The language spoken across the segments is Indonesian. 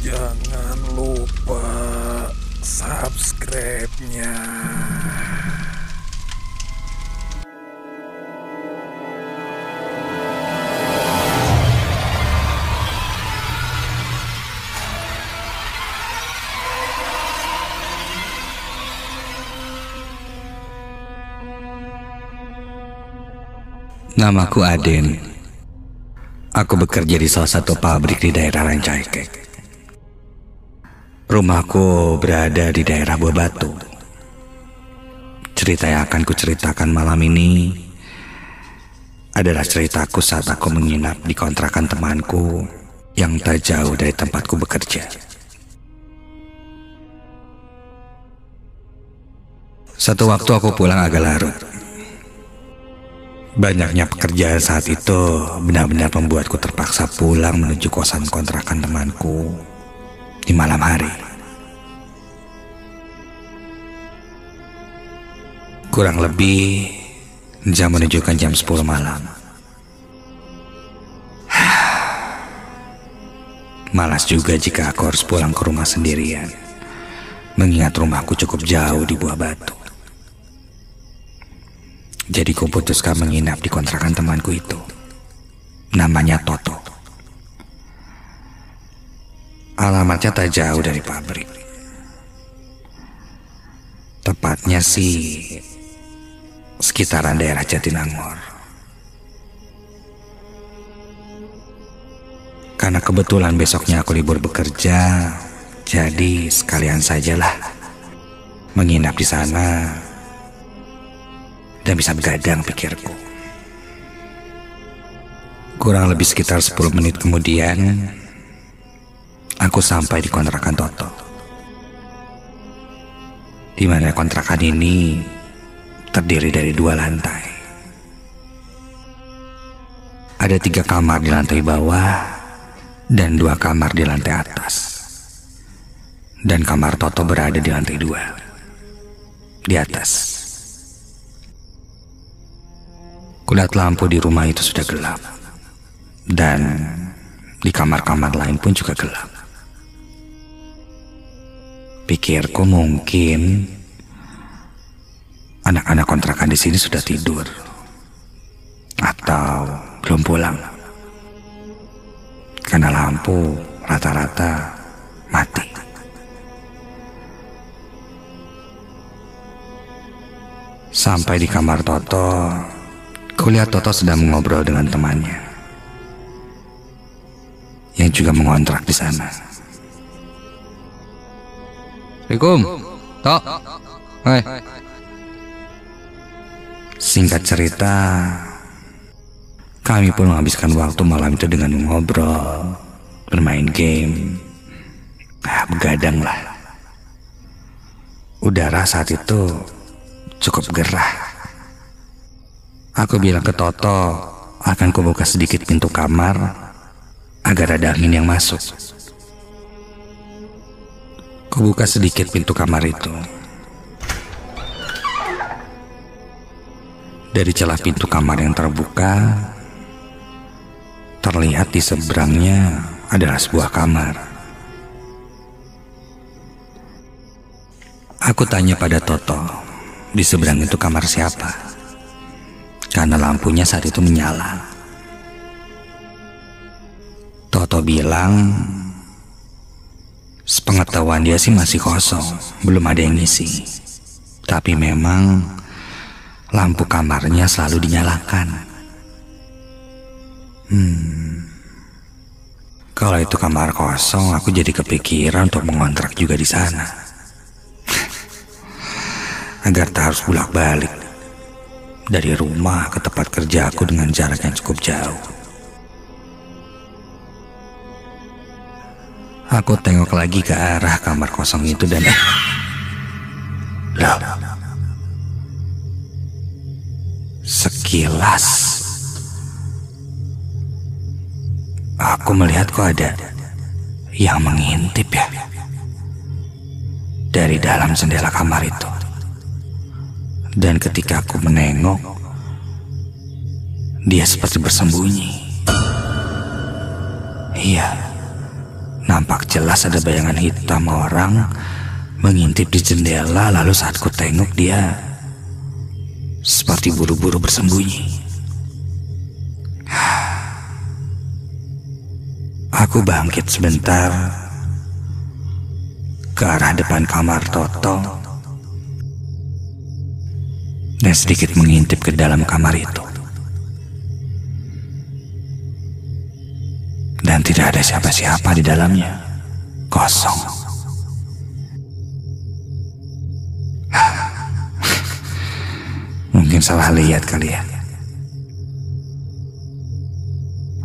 Jangan lupa subscribe-nya. Namaku Aden. Aku bekerja di salah satu pabrik di daerah Rancaikek. Rumahku berada di daerah Buah Batu. Cerita yang akan kuceritakan malam ini adalah ceritaku saat aku menginap di kontrakan temanku yang tak jauh dari tempatku bekerja. Satu waktu aku pulang agak larut. Banyaknya pekerjaan saat itu benar-benar membuatku terpaksa pulang menuju kosan kontrakan temanku di malam hari. Kurang lebih jam menunjukkan jam 10 malam. Malas juga jika aku harus pulang ke rumah sendirian, mengingat rumahku cukup jauh di Buah Batu. Jadi kuputuskan menginap di kontrakan temanku itu. Namanya Toto. Alamatnya tak jauh dari pabrik. Tepatnya sih sekitaran daerah Jatinangor. Karena kebetulan besoknya aku libur bekerja, jadi sekalian sajalah menginap di sana. Dan bisa begadang, pikirku. Kurang lebih sekitar 10 menit kemudian, aku sampai di kontrakan Toto. Di mana kontrakan ini terdiri dari 2 lantai. Ada 3 kamar di lantai bawah dan 2 kamar di lantai atas. Dan kamar Toto berada di lantai 2, di atas. Kulihat lampu di rumah itu sudah gelap, dan di kamar-kamar lain pun juga gelap. Pikirku mungkin anak-anak kontrakan di sini sudah tidur atau belum pulang, karena lampu rata-rata mati. Sampai di kamar Toto, kulihat Toto sedang mengobrol dengan temannya yang juga mengontrak di sana. Assalamualaikum, Tok. Hai. Singkat cerita, kami pun menghabiskan waktu malam itu dengan mengobrol, bermain game, begadang lah. Udara saat itu cukup gerah. Aku bilang ke Toto akan kubuka sedikit pintu kamar agar ada angin yang masuk. Kubuka sedikit pintu kamar itu. Dari celah pintu kamar yang terbuka, terlihat di seberangnya adalah sebuah kamar. Aku tanya pada Toto, di seberang itu kamar siapa? Karena lampunya saat itu menyala. Toto bilang, sepengetahuan dia sih masih kosong, belum ada yang ngisi. Tapi memang lampu kamarnya selalu dinyalakan. Kalau itu kamar kosong, aku jadi kepikiran untuk mengontrak juga di sana. Agar tak harus bolak-balik dari rumah ke tempat kerja aku dengan jarak yang cukup jauh. Aku tengok lagi ke arah kamar kosong itu dan loh, sekilas aku melihat kok ada yang mengintip ya dari dalam jendela kamar itu. Dan ketika aku menengok, dia seperti bersembunyi. Iya, nampak jelas ada bayangan hitam orang mengintip di jendela. Lalu saat ku tengok, dia seperti buru-buru bersembunyi. Aku bangkit sebentar ke arah depan kamar Toto dan sedikit mengintip ke dalam kamar itu. Dan tidak ada siapa-siapa di dalamnya. Kosong. Mungkin salah lihat kali ya.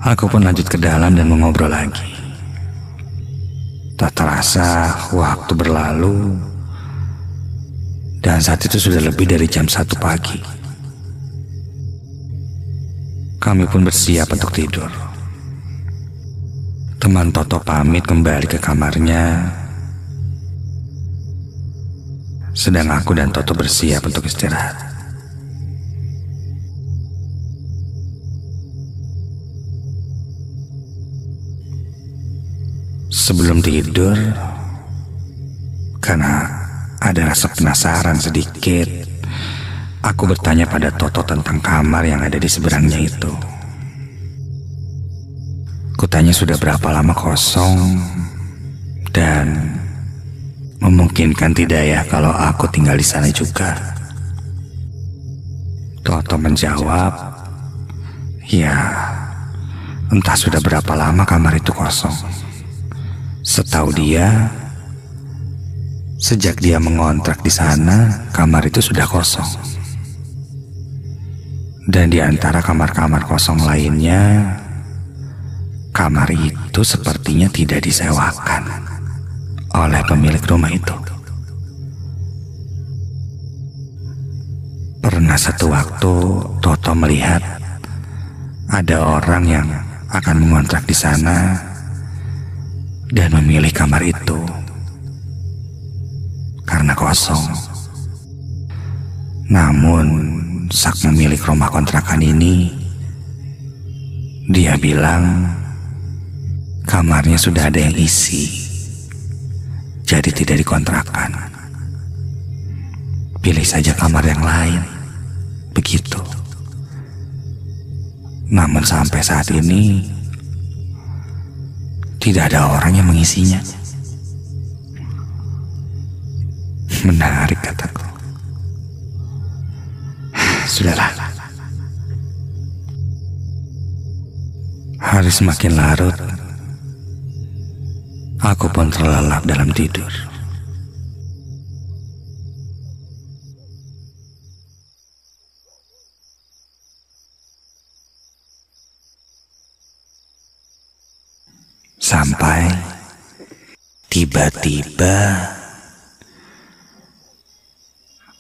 Aku pun lanjut ke dalam dan mengobrol lagi. Tak terasa waktu berlalu, dan saat itu sudah lebih dari jam 1 pagi. Kami pun bersiap untuk tidur. Teman Toto pamit kembali ke kamarnya, sedang aku dan Toto bersiap untuk istirahat. Sebelum tidur, karena ada rasa penasaran sedikit, aku bertanya pada Toto tentang kamar yang ada di seberangnya itu. Kutanya sudah berapa lama kosong, dan memungkinkan tidak ya kalau aku tinggal di sana juga. Toto menjawab, ya, entah sudah berapa lama kamar itu kosong. Setahu dia, sejak dia mengontrak di sana, kamar itu sudah kosong. Dan di antara kamar-kamar kosong lainnya, kamar itu sepertinya tidak disewakan oleh pemilik rumah itu. Pernah satu waktu Toto melihat ada orang yang akan mengontrak di sana dan memilih kamar itu karena kosong. Namun saat memilih rumah kontrakan ini, dia bilang kamarnya sudah ada yang isi, jadi tidak dikontrakan. Pilih saja kamar yang lain, begitu. Namun sampai saat ini tidak ada orang yang mengisinya. Menarik, kataku. Sudahlah. Hari semakin larut. Aku pun terlelap dalam tidur. Sampai tiba-tiba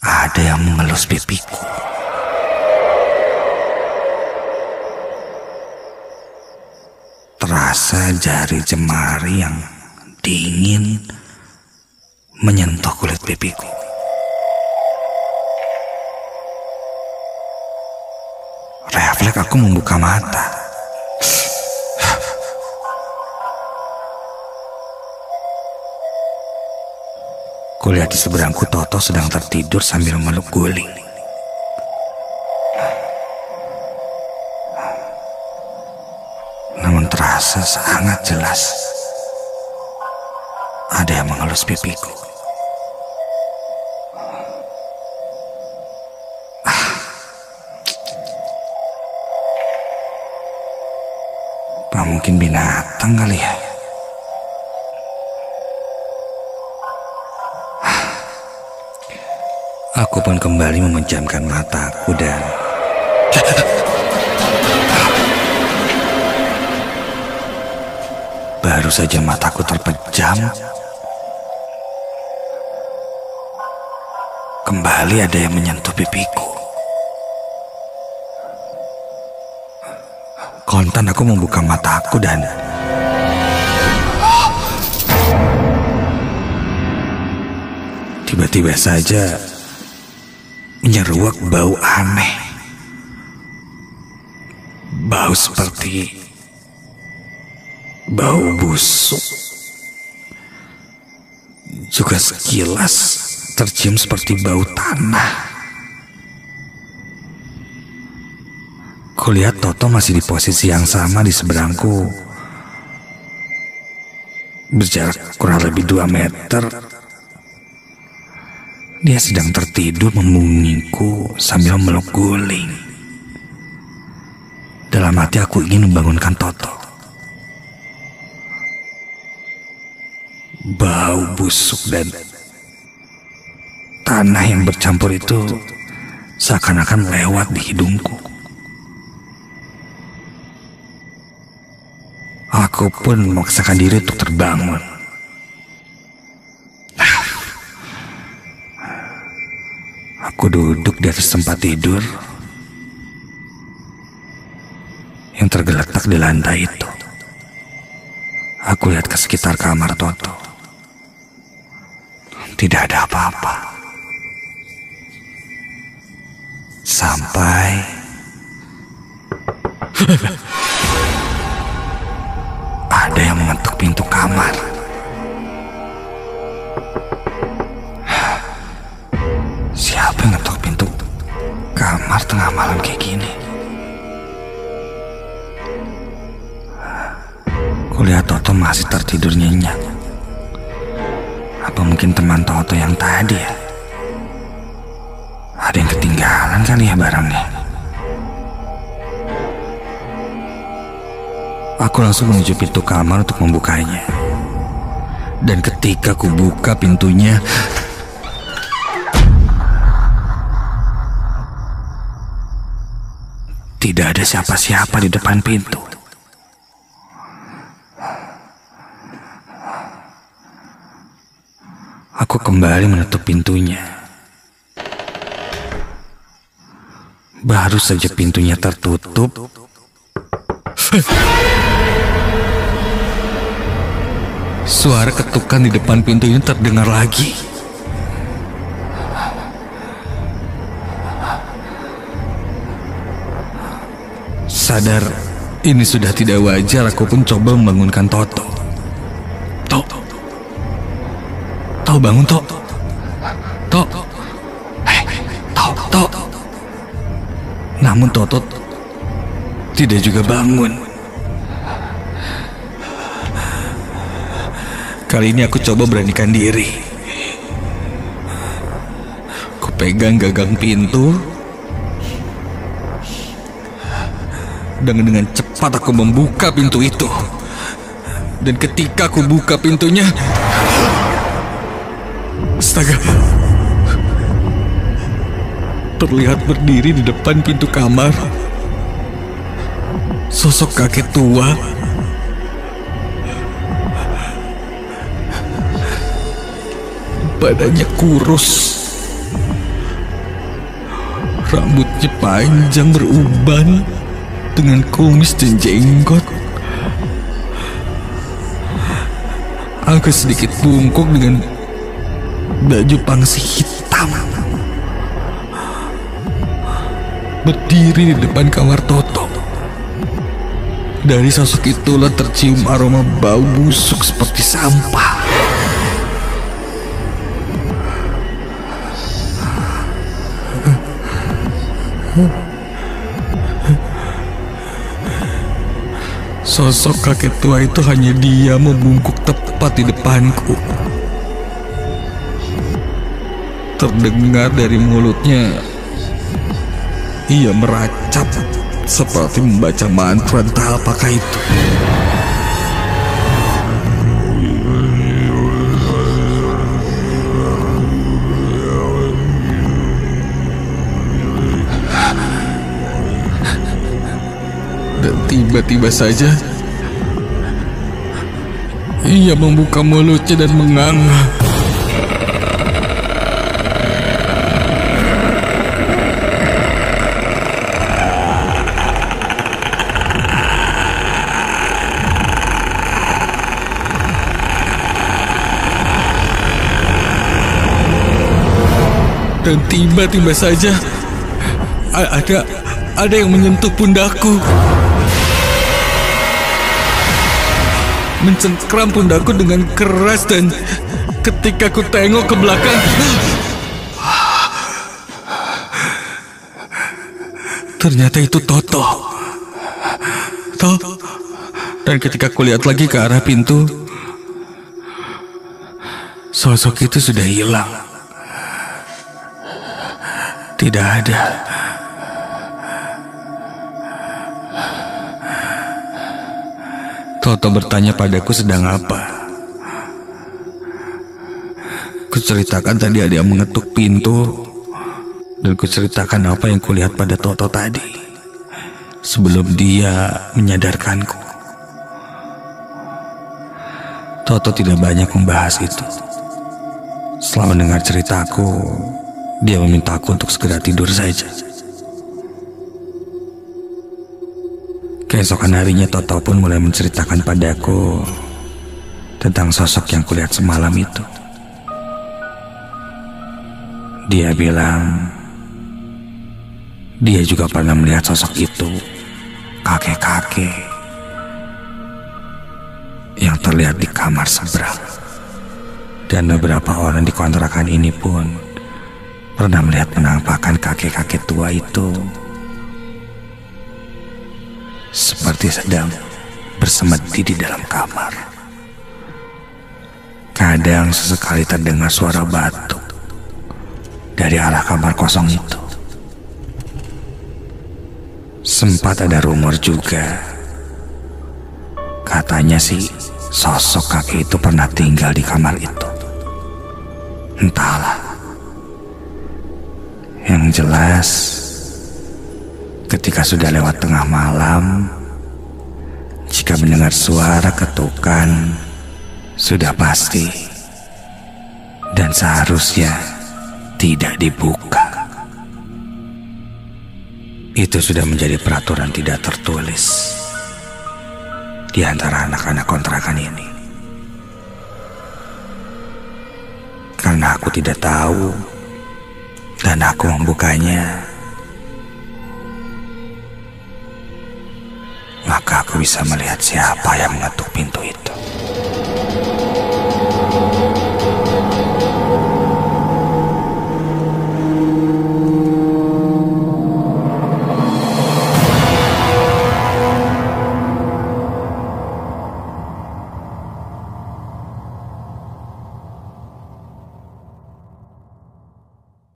ada yang mengelus pipiku. Terasa jari jemari yang dingin menyentuh kulit pipiku. Refleks aku membuka mata. Kulihat di seberangku Toto sedang tertidur sambil meluk guling. Namun terasa sangat jelas ada yang mengelus pipiku. Apa mungkin binatang kali ya? Aku pun kembali memejamkan mataku dan baru saja mataku terpejam, kembali ada yang menyentuh pipiku. Kontan aku membuka mataku dan tiba-tiba saja menyeruak bau aneh. Bau seperti bau busuk juga sekilas tercium seperti bau tanah. Kulihat Toto masih di posisi yang sama di seberangku. Berjarak kurang lebih 2 meter. Dia sedang tertidur membunyiku sambil meluk guling. Dalam hati aku ingin membangunkan Toto. Bau busuk dan tanah yang bercampur itu seakan-akan lewat di hidungku. Aku pun memaksakan diri untuk terbangun. Aku duduk di atas tempat tidur yang tergeletak di lantai itu. Aku lihat ke sekitar kamar Toto. Tidak ada apa-apa. Sampai ada yang mengetuk pintu kamar. Siapa yang ngetuk pintu kamar tengah malam kayak gini? Kulihat Toto masih tertidur nyenyak. Apa mungkin teman Toto yang tadi ya? Ada yang ketinggalan kali ya barangnya. Aku langsung menuju pintu kamar untuk membukanya. Dan ketika ku buka pintunya, tidak ada siapa-siapa di depan pintu. Aku kembali menutup pintunya. Baru saja pintunya tertutup, suara ketukan di depan pintu ini terdengar lagi. Sadar ini sudah tidak wajar, aku pun coba membangunkan Toto. Tok, bangun Tok. Tok. Tok. Namun Toto tidak juga bangun. Kali ini aku coba beranikan diri. Ku pegang gagang pintu. Dan dengan cepat aku membuka pintu itu. Dan ketika aku buka pintunya, astaga, terlihat berdiri di depan pintu kamar sosok kakek tua. Badannya kurus, rambutnya panjang beruban dengan kumis dan jenggot. Agak sedikit bungkuk dengan baju pangsi hitam. Berdiri di depan kamar Toto. Dari sosok itulah tercium aroma bau busuk seperti sampah. Sosok kakek tua itu hanya dia membungkuk tepat di depanku. Terdengar dari mulutnya, ia meracap seperti membaca mantra entah apakah itu. Dan tiba-tiba saja ia membuka mulutnya dan menganga. Dan tiba-tiba saja ada yang menyentuh pundakku. Mencengkram pundakku dengan keras dan Ketika ku tengok ke belakang, ternyata itu Toto. Dan ketika ku lihat lagi ke arah pintu, sosok itu sudah hilang. Tidak ada. Toto bertanya padaku sedang apa. Kuceritakan tadi ada yang mengetuk pintu, dan kuceritakan apa yang kulihat pada Toto tadi sebelum dia menyadarkanku. Toto tidak banyak membahas itu. Setelah mendengar ceritaku, dia memintaku untuk segera tidur saja. Keesokan harinya Toto pun mulai menceritakan padaku tentang sosok yang kulihat semalam itu. Dia bilang dia juga pernah melihat sosok itu, kakek-kakek yang terlihat di kamar seberang. Dan beberapa orang di kontrakan ini pun pernah melihat penampakan kakek-kakek tua itu seperti sedang bersemedi di dalam kamar. Kadang sesekali terdengar suara batuk dari arah kamar kosong itu. Sempat ada rumor juga, katanya sih sosok kakek itu pernah tinggal di kamar itu. Entahlah. Yang jelas, ketika sudah lewat tengah malam, jika mendengar suara ketukan, sudah pasti dan seharusnya tidak dibuka. Itu sudah menjadi peraturan tidak tertulis di antara anak-anak kontrakan ini. Karena aku tidak tahu dan aku membukanya, maka aku bisa melihat siapa yang mengetuk pintu itu.